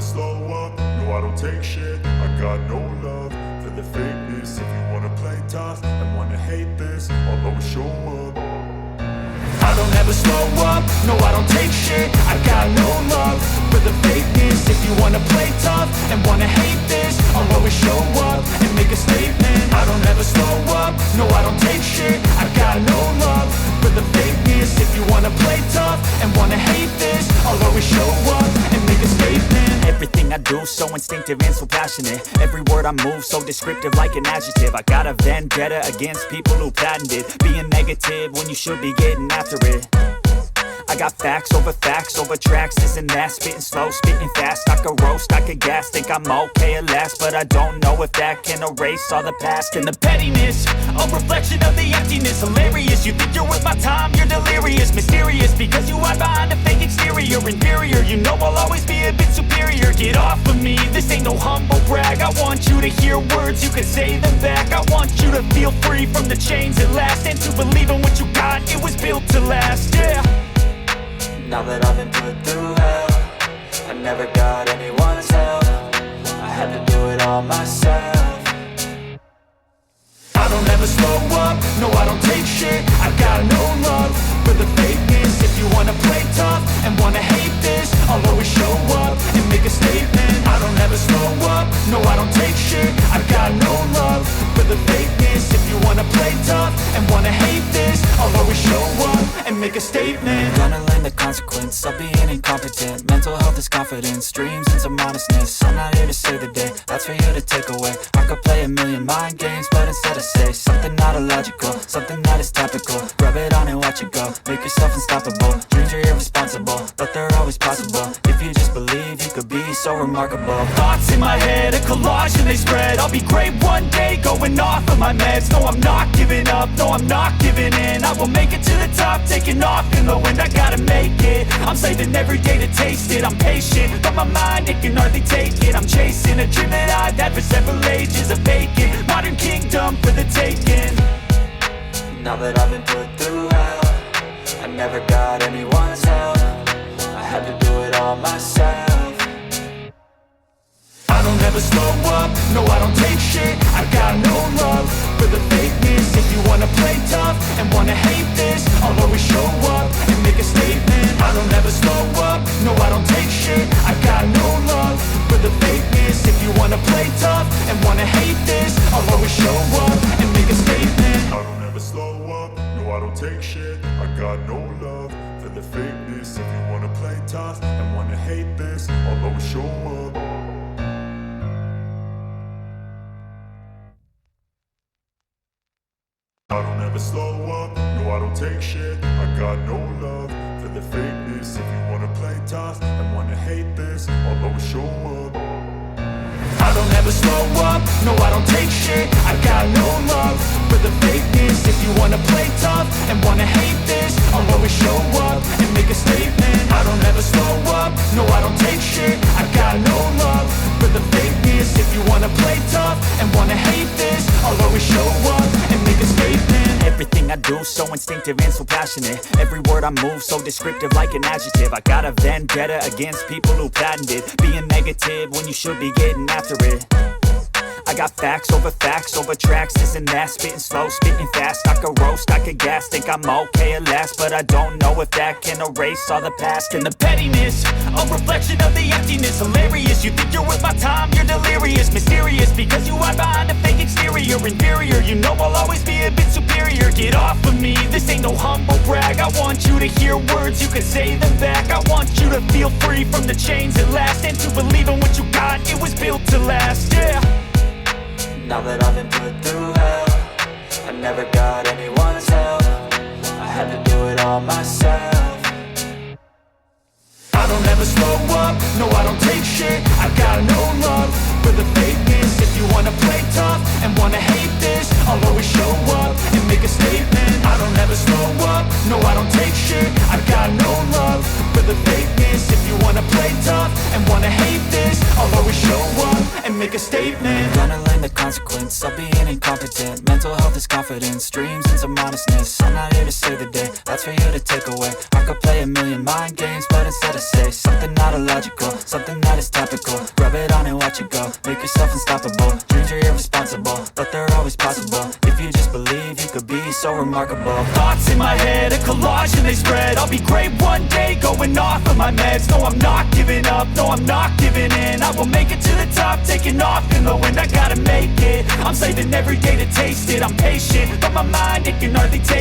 slow up, no I don't take shit. I got no love for the fakeness. If you wanna play tough and wanna hate this, I'll always show up. I don't ever slow up, no I don't take shit. I got no love for the fakeness. If you wanna play tough and wanna hate this, I'll always show up and make a statement. I don't ever slow up, no I don't take shit. I got no love for the fakeness. If you wanna play tough and wanna hate this, I'll always show up and make a statement. Everything I do so instinctive and so passionate. Every word I move so descriptive like an adjective. I got a vendetta against people who patented being negative when you should be getting after it. I got facts over tracks, this and that. Spitting slow, spitting fast, I could roast, I could gas. Think I'm okay at last, but I don't know if that can erase all the past. And the pettiness, a reflection of the emptiness. Hilarious, you think you're worth my time, you're delirious. Mysterious, because you hide behind a fake exterior. Inferior, you know I'll always be a bit superior. Get off of me, this ain't no humble brag. I want you to hear words, you can say them back. I want you to feel free from the chains at last, and to believe in what you got, it was built to last, yeah. Now that I've been put through hell, I never got anyone's help. I had to do it all myself. I don't ever slow up, no I don't take shit. I got no love for the fakeness. If you wanna play tough and wanna hate this, I'll always show up and make a statement. I don't ever slow up, no I don't take shit. I got no love for the fakeness. If you wanna play tough and wanna hate this, I'll always show up and make a statement. Gonna learn the consequence of being incompetent. Mental health is confidence, dreams and some honestness. I'm not here to save the day, that's for you to take away. I could play a million mind games, but instead I say something not illogical, something that is topical. Rub it on and watch it go, make yourself unstoppable. Dreams are irresponsible, but they're always possible. If you just believe, you could be so remarkable. Thoughts in my head, a collage and they spread. I'll be great one day, going off of my meds. No, I'm not giving up, no, I'm not giving in. I will make it to the top, taking off in the wind. I gotta make it, I'm saving every day to taste it. I'm patient, but my mind, it can hardly take it. I'm chasing a dream that I've had for several ages. A vacant, modern kingdom for the taking. Now that I've been put through hell, I never got anyone's help. I had to do it all myself. I don't ever slow up, no I don't take shit. I got no love for the fakeness. If you wanna play tough and wanna hate this, I'll always show up and make a statement. I don't ever slow up, no I don't take shit. I got no love for the fakeness. If you wanna play tough and wanna hate this, I'll always show up and make a statement. I don't ever slow up, no I don't take shit. I got no love for the fakeness. If you wanna play tough and wanna hate this, I'll always show up. I don't ever slow up, no I don't take shit. I got no love for the fakeness. If you wanna play tough and wanna hate this, I'll always show up. I don't ever slow up, no I don't take shit. I got no love for the fakeness. If you wanna play tough and wanna hate this, I'll always show up and make a statement. I don't ever slow up, no I don't take shit. I got no love for the fakeness. If you wanna play tough and wanna hate this, I'll always show up and make a statement. Everything I do so instinctive and so passionate. Every word I move so descriptive like an adjective. I got a vendetta against people who patented being negative when you should be getting after it. I got facts over tracks, this and that. Spitting slow, spitting fast, I could roast, I could gas. Think I'm okay at last, but I don't know if that can erase all the past. And the pettiness, a reflection of the emptiness. Hilarious, you think you're worth my time, you're delirious. Mysterious, because you hide behind a fake exterior. Inferior, you know I'll always be a bit superior. Get off of me, this ain't no humble brag. I want you to hear words, you can say them back. I want you to feel free from the chains at last, and to believe in what you got, it was built to last, yeah. Now that I've been put through hell, I never got anyone's help. I had to do it all myself. I don't ever slow up, no I don't take shit. I got no love for the fakeness. If you wanna play tough and wanna hate this, I'll always show up and make a statement. I don't ever slow up, no I don't take shit. I got no love for the fakeness. If you wanna play tough and wanna hate this, I'll always show up and make a statement. Gonna learn the consequence of being incompetent. Mental health is confidence, dreams and some honestness. I'm not here to save the day, that's for you to take away. I could play a million mind games, but instead I say something not illogical, something that is topical. Rub it on and watch it go, make yourself unstoppable. Dreams are irresponsible, but they're always possible. If you just believe, you could be so remarkable. Thoughts in my head, a collage and they spread. I'll be great one day, going off of my meds. No, I'm not giving up, no, I'm not giving in. I will make it to the top, taking off in the wind. I gotta make it, I'm saving every day to taste it. I'm patient, but my mind, it can hardly take